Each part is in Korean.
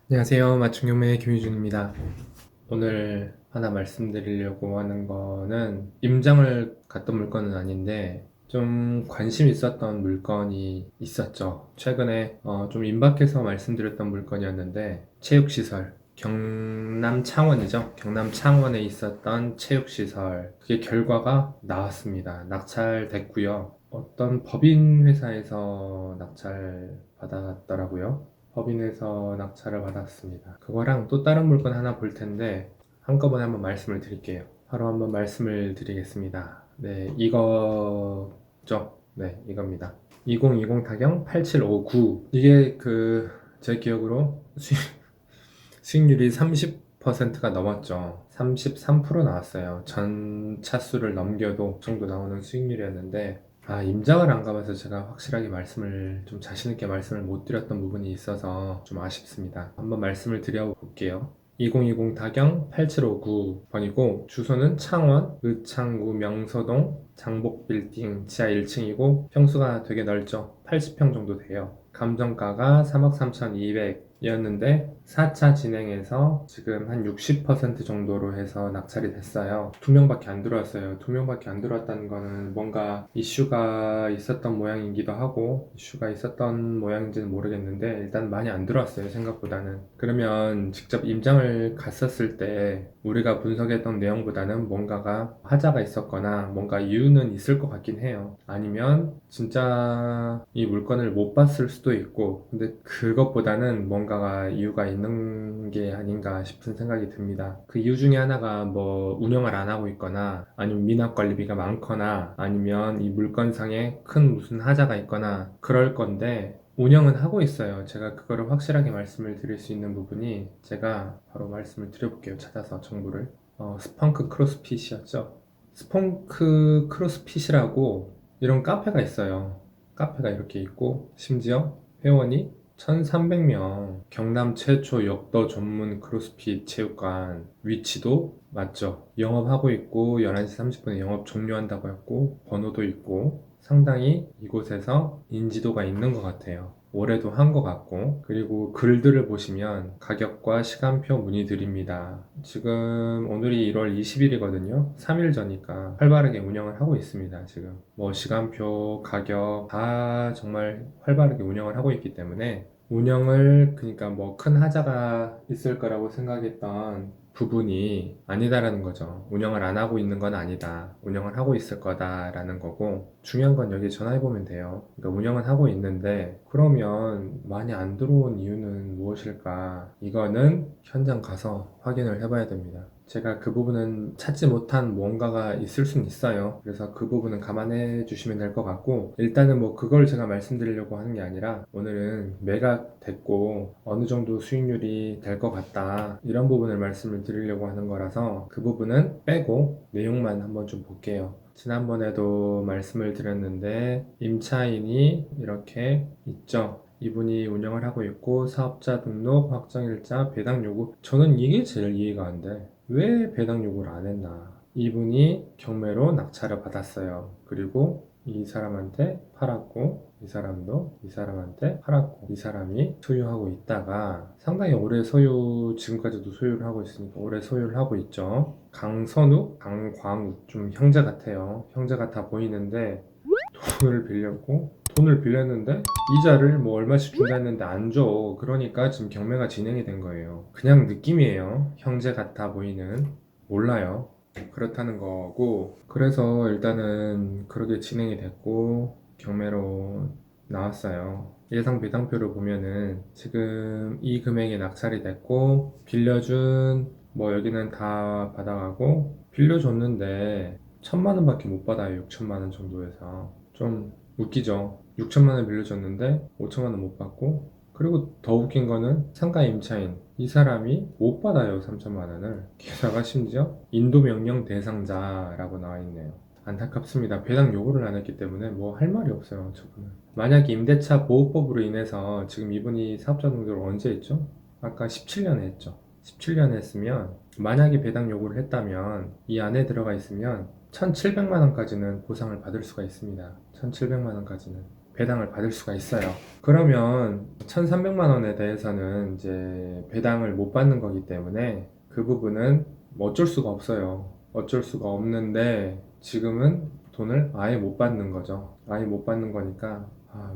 안녕하세요. 맞춤경매 김유준입니다. 오늘 하나 말씀드리려고 하는 거는 임장을 갔던 물건은 아닌데 좀 관심 있었던 물건이 있었죠. 최근에 좀 임박해서 말씀드렸던 물건이었는데 체육시설, 경남 창원이죠. 경남 창원에 있었던 체육시설, 그게 결과가 나왔습니다. 낙찰됐고요. 어떤 법인 회사에서 낙찰 받았더라고요. 법인에서 낙찰을 받았습니다. 그거랑 또 다른 물건 하나 볼 텐데 한꺼번에 한번 말씀을 드릴게요. 바로 한번 말씀을 드리겠습니다. 네, 이거죠. 네, 이겁니다. 2020 타경 8759. 이게 제 기억으로 수익률이 30%가 넘었죠. 33% 나왔어요. 전 차수를 넘겨도 그 정도 나오는 수익률이었는데, 임장을 안 가봐서 제가 확실하게 좀 자신있게 말씀을 못 드렸던 부분이 있어서 좀 아쉽습니다. 한번 말씀을 드려볼게요. 2020 다경 8759번이고, 주소는 창원, 의창구 명서동 장복빌딩 지하 1층이고, 평수가 되게 넓죠. 80평 정도 돼요. 감정가가 3억 3,200 이었는데 4차 진행해서 지금 한 60% 정도로 해서 낙찰이 됐어요. 2명밖에 안 들어왔어요. 2명밖에 안 들어왔다는 거는 뭔가 이슈가 있었던 모양이기도 하고, 이슈가 있었던 모양인지는 모르겠는데 일단 많이 안 들어왔어요, 생각보다는. 그러면 직접 임장을 갔었을 때 우리가 분석했던 내용보다는 뭔가가 하자가 있었거나 뭔가 이유는 있을 것 같긴 해요. 아니면 진짜 이 물건을 못 봤을 수도 있고, 근데 그것보다는 뭔가가 이유가 있는 게 아닌가 싶은 생각이 듭니다. 그 이유 중에 하나가 뭐 운영을 안 하고 있거나, 아니면 미납 관리비가 많거나, 아니면 이 물건상에 큰 무슨 하자가 있거나 그럴 건데, 운영은 하고 있어요. 제가 그거를 확실하게 말씀을 드릴 수 있는 부분이, 제가 바로 말씀을 드려볼게요. 찾아서 정보를. 스펑크 크로스핏이었죠. 스펑크 크로스핏이라고 이런 카페가 있어요. 카페가 이렇게 있고, 심지어 회원이 1300명, 경남 최초 역도 전문 크로스핏 체육관, 위치도 맞죠. 영업하고 있고 11시 30분에 영업 종료한다고 했고, 번호도 있고, 상당히 이곳에서 인지도가 있는 것 같아요. 올해도 한 것 같고, 그리고 글들을 보시면 가격과 시간표 문의드립니다. 지금 오늘이 1월 20일이거든요. 3일 전이니까 활발하게 운영을 하고 있습니다. 지금 뭐 시간표, 가격 다 정말 활발하게 운영을 하고 있기 때문에, 그러니까 뭐 큰 하자가 있을 거라고 생각했던 부분이 아니다라는 거죠. 운영을 안 하고 있는 건 아니다. 운영을 하고 있을 거다라는 거고, 중요한 건 여기 전화해 보면 돼요. 그러니까 운영은 하고 있는데 그러면 많이 안 들어온 이유는 무엇일까? 이거는 현장 가서 확인을 해봐야 됩니다. 제가 그 부분은 찾지 못한 뭔가가 있을 수는 있어요. 그래서 그 부분은 감안해 주시면 될 것 같고, 일단은 뭐 그걸 제가 말씀드리려고 하는 게 아니라, 오늘은 매각 됐고 어느 정도 수익률이 될 것 같다, 이런 부분을 말씀을 드리려고 하는 거라서 그 부분은 빼고 내용만 한번 좀 볼게요. 지난번에도 말씀을 드렸는데 임차인이 이렇게 있죠. 이분이 운영을 하고 있고, 사업자 등록, 확정일자, 배당 요구. 저는 이게 제일 이해가 안 돼. 왜 배당 요구를 안 했나? 이분이 경매로 낙찰을 받았어요. 그리고 이 사람한테 팔았고, 이 사람도 이 사람한테 팔았고, 이 사람이 소유하고 있다가 상당히 오래 지금까지도 소유를 하고 있으니까 오래 소유를 하고 있죠. 강선우, 강광욱, 좀 형제 같아요. 형제 같아 보이는데, 돈을 빌렸는데 이자를 뭐 얼마씩 준다 했는데 안 줘. 그러니까 지금 경매가 진행이 된 거예요. 그냥 느낌이에요. 형제 같아 보이는. 몰라요. 그렇다는 거고, 그래서 일단은 그렇게 진행이 됐고 경매로 나왔어요. 예상 배당표를 보면은 지금 이 금액이 낙찰이 됐고, 빌려준 뭐 여기는 다 받아가고, 빌려줬는데 1000만 원밖에 못 받아요. 6천만 원 정도에서 좀 웃기죠. 6천만 원 빌려줬는데 5천만 원 못 받고, 그리고 더 웃긴 거는 상가 임차인 이 사람이 못 받아요. 3천만 원을. 게다가 심지어 인도 명령 대상자라고 나와 있네요. 안타깝습니다. 배당 요구를 안 했기 때문에 뭐 할 말이 없어요, 저분은. 만약에 임대차 보호법으로 인해서, 지금 이분이 사업자 등록을 언제 했죠? 아까 17년에 했죠. 17년에 했으면, 만약에 배당 요구를 했다면 이 안에 들어가 있으면 1,700만 원까지는 보상을 받을 수가 있습니다. 1,700만 원까지는. 배당을 받을 수가 있어요. 그러면 1,300만 원에 대해서는 이제 배당을 못 받는 거기 때문에 그 부분은 뭐 어쩔 수가 없어요. 어쩔 수가 없는데 지금은 돈을 아예 못 받는 거죠. 아예 못 받는 거니까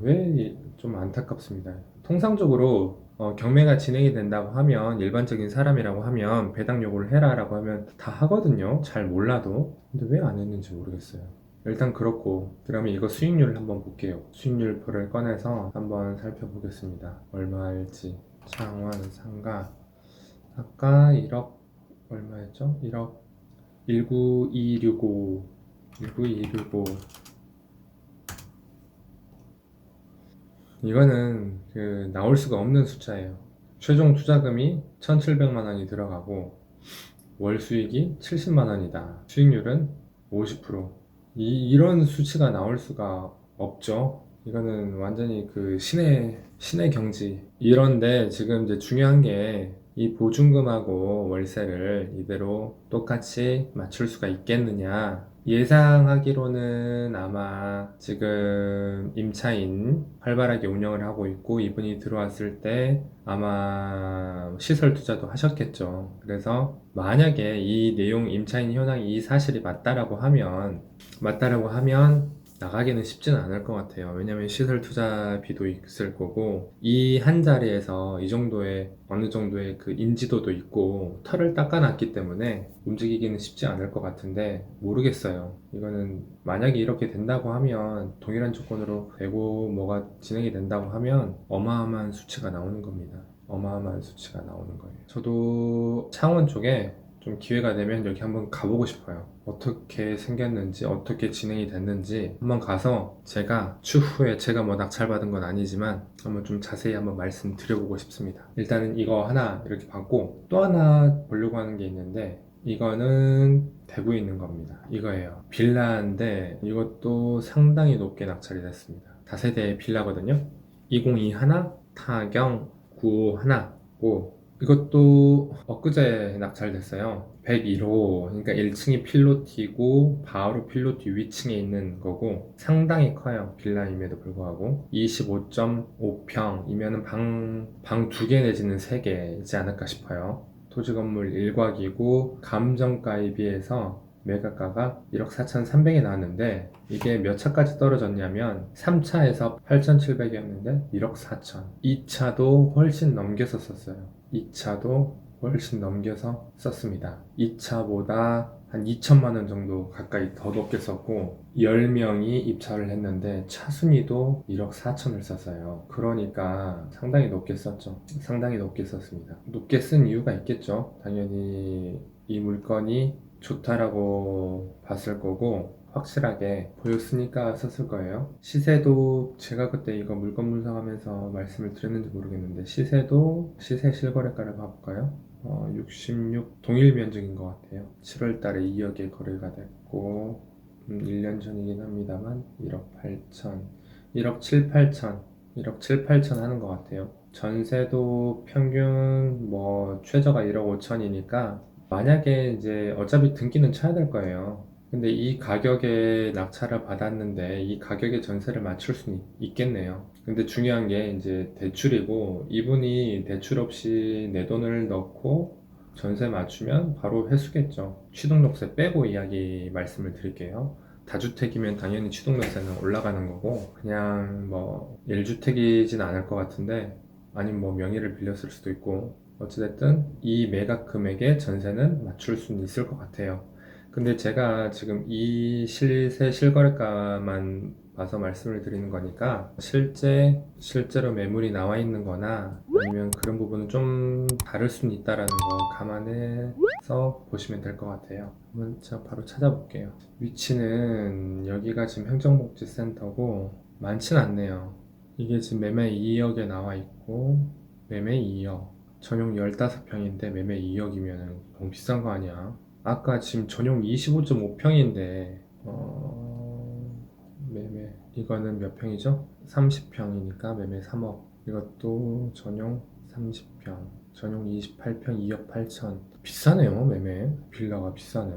왜 좀 안타깝습니다. 통상적으로 경매가 진행이 된다고 하면 일반적인 사람이라고 하면 배당 요구를 해라 라고 하면 다 하거든요. 잘 몰라도. 근데 왜 안 했는지 모르겠어요. 일단 그렇고, 그러면 이거 수익률을 한번 볼게요. 수익률 표를 꺼내서 한번 살펴보겠습니다. 얼마일지. 창원 상가 아까 1억 얼마였죠? 1억 19265 19265 이거는 나올 수가 없는 숫자예요. 최종 투자금이 1,700만 원이 들어가고 월 수익이 70만 원이다. 수익률은 50%. 이런 수치가 나올 수가 없죠. 이거는 완전히 신의 경지. 이런데 지금 이제 중요한 게 이 보증금하고 월세를 이대로 똑같이 맞출 수가 있겠느냐. 예상하기로는 아마 지금 임차인 활발하게 운영을 하고 있고 이분이 들어왔을 때 아마 시설 투자도 하셨겠죠. 그래서 만약에 이 내용 임차인 현황이 이 사실이 맞다라고 하면 나가기는 쉽지는 않을 것 같아요. 왜냐면 시설 투자비도 있을 거고 이 한 자리에서 이 정도의 어느 정도의 그 인지도도 있고 털을 닦아놨기 때문에 움직이기는 쉽지 않을 것 같은데 모르겠어요. 이거는 만약에 이렇게 된다고 하면 동일한 조건으로 되고 뭐가 진행이 된다고 하면 어마어마한 수치가 나오는 겁니다. 어마어마한 수치가 나오는 거예요. 저도 창원 쪽에 좀 기회가 되면 여기 한번 가보고 싶어요. 어떻게 생겼는지, 어떻게 진행이 됐는지 한번 가서 제가 추후에 제가 뭐 낙찰받은 건 아니지만 한번 좀 자세히 한번 말씀드려보고 싶습니다. 일단은 이거 하나 이렇게 봤고 또 하나 보려고 하는 게 있는데 이거는 대구에 있는 겁니다. 이거예요. 빌라인데 이것도 상당히 높게 낙찰이 됐습니다. 다세대 빌라거든요. 202 하나, 타경 95 하나고 이것도 엊그제 낙찰됐어요. 101호, 그러니까 1층이 필로티고 바로 필로티 위층에 있는 거고 상당히 커요. 빌라임에도 불구하고 25.5평이면 방 2개 내지는 3개이지 않을까 싶어요. 토지 건물 1곽이고 감정가에 비해서 매각가가 1억 4,300이 나왔는데 이게 몇 차까지 떨어졌냐면 3차에서 8,700이었는데 1억 4천 2차도 훨씬 넘겨서 썼어요. 2차도 훨씬 넘겨서 썼습니다. 2차보다 한 2천만 원 정도 가까이 더 높게 썼고 10명이 입찰을 했는데 차순위도 1억 4천을 썼어요. 그러니까 상당히 높게 썼죠. 상당히 높게 썼습니다. 높게 쓴 이유가 있겠죠. 당연히 이 물건이 좋다라고 봤을 거고 확실하게 보였으니까 썼을 거예요. 시세도 제가 그때 이거 물건 분석하면서 말씀을 드렸는지 모르겠는데 시세도 시세 실거래가를 봐볼까요? 66 동일 면적인 것 같아요. 7월 달에 2억에 거래가 됐고 1년 전이긴 합니다만 1억 8천 1억 7, 8천 1억 7, 8천 하는 것 같아요. 전세도 평균 뭐 최저가 1억 5천이니까 만약에 이제 어차피 등기는 쳐야 될 거예요. 근데 이 가격에 낙찰을 받았는데 이 가격에 전세를 맞출 수는 있겠네요. 근데 중요한 게 이제 대출이고 이분이 대출 없이 내 돈을 넣고 전세 맞추면 바로 회수겠죠. 취등록세 빼고 이야기 말씀을 드릴게요. 다주택이면 당연히 취등록세는 올라가는 거고 그냥 뭐 1주택이진 않을 것 같은데 아니면 뭐 명의를 빌렸을 수도 있고 어찌됐든 이 매각 금액의 전세는 맞출 수는 있을 것 같아요. 근데 제가 지금 이 실세 실거래가만 봐서 말씀을 드리는 거니까 실제로 매물이 나와 있는 거나 아니면 그런 부분은 좀 다를 수는 있다라는 거 감안해서 보시면 될 것 같아요. 한번 제가 바로 찾아볼게요. 위치는 여기가 지금 행정복지센터고 많진 않네요. 이게 지금 매매 2억에 나와 있고 매매 2억 전용 15평인데 매매 2억이면 너무 비싼 거 아니야? 아까 지금 전용 25.5평인데 매매 이거는 몇 평이죠? 30평이니까 매매 3억 이것도 전용 30평 전용 28평 2억 8천 비싸네요. 매매 빌라가 비싸네.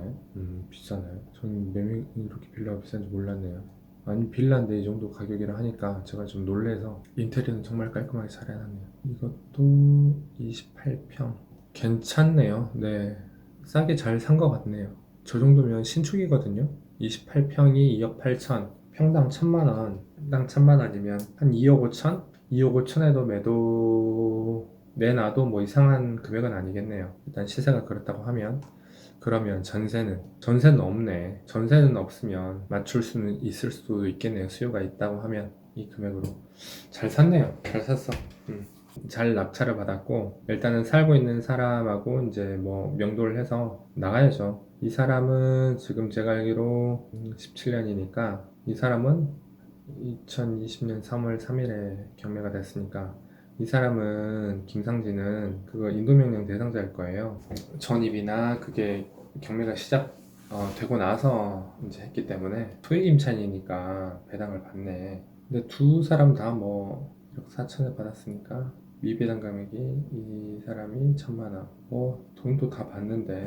비싸네. 저는 매매 이렇게 빌라가 비싼지 몰랐네요. 아니 빌라인데 이 정도 가격이라 하니까 제가 좀 놀래서 인테리어는 정말 깔끔하게 잘 해놨네요. 이것도 28평 괜찮네요. 네, 싸게 잘 산 것 같네요. 저 정도면 신축이거든요. 28평이 2억 8천, 평당 1,000만 원, 평당 1,000만 원이면 한 2억 5천? 2억 5천에도 매도 내놔도 뭐 이상한 금액은 아니겠네요. 일단 시세가 그렇다고 하면. 그러면 전세는 없네. 전세는 없으면 맞출 수는 있을 수도 있겠네요. 수요가 있다고 하면 이 금액으로 잘 샀네요. 잘 샀어. 잘 낙찰을 받았고 일단은 살고 있는 사람하고 이제 뭐 명도를 해서 나가야죠. 이 사람은 지금 제가 알기로 17년이니까 이 사람은 2020년 3월 3일에 경매가 됐으니까 이 사람은 김상진은 그거 인도명령 대상자일 거예요. 전입이나 그게 경매가 되고 나서 이제 했기 때문에 토익 임차인이니까 배당을 받네. 근데 두 사람 다 뭐 1억 4천을 받았으니까 미배당 금액이 이 사람이 1,000만 원. 뭐 돈도 다 받는데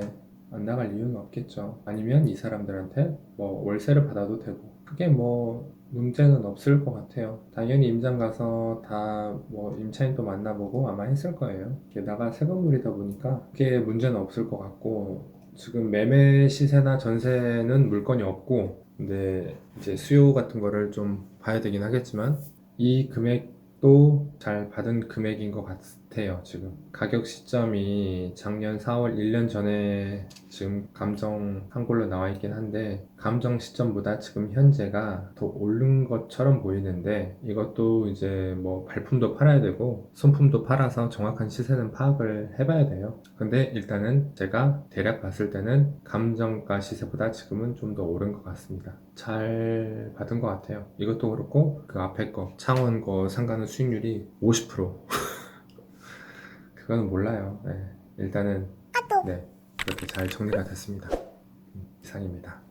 안 나갈 이유는 없겠죠. 아니면 이 사람들한테 뭐 월세를 받아도 되고 그게 뭐 문제는 없을 것 같아요. 당연히 임장 가서 다 뭐 임차인도 만나보고 아마 했을 거예요. 게다가 새 건물이다 보니까 그게 문제는 없을 것 같고 지금 매매 시세나 전세는 물건이 없고 근데 이제 수요 같은 거를 좀 봐야 되긴 하겠지만 이 금액도 잘 받은 금액인 것 같아요. 지금 가격 시점이 작년 4월 1년 전에 지금 감정한 걸로 나와 있긴 한데 감정 시점보다 지금 현재가 더 오른 것처럼 보이는데 이것도 이제 뭐 발품도 팔아야 되고 손품도 팔아서 정확한 시세는 파악을 해봐야 돼요. 근데 일단은 제가 대략 봤을 때는 감정가 시세보다 지금은 좀 더 오른 것 같습니다. 잘 받은 것 같아요. 이것도 그렇고 그 앞에 거 창원 거 상가는 수익률이 50%. 그거는 몰라요. 네, 일단은 네, 그렇게 잘 정리가 됐습니다. 이상입니다.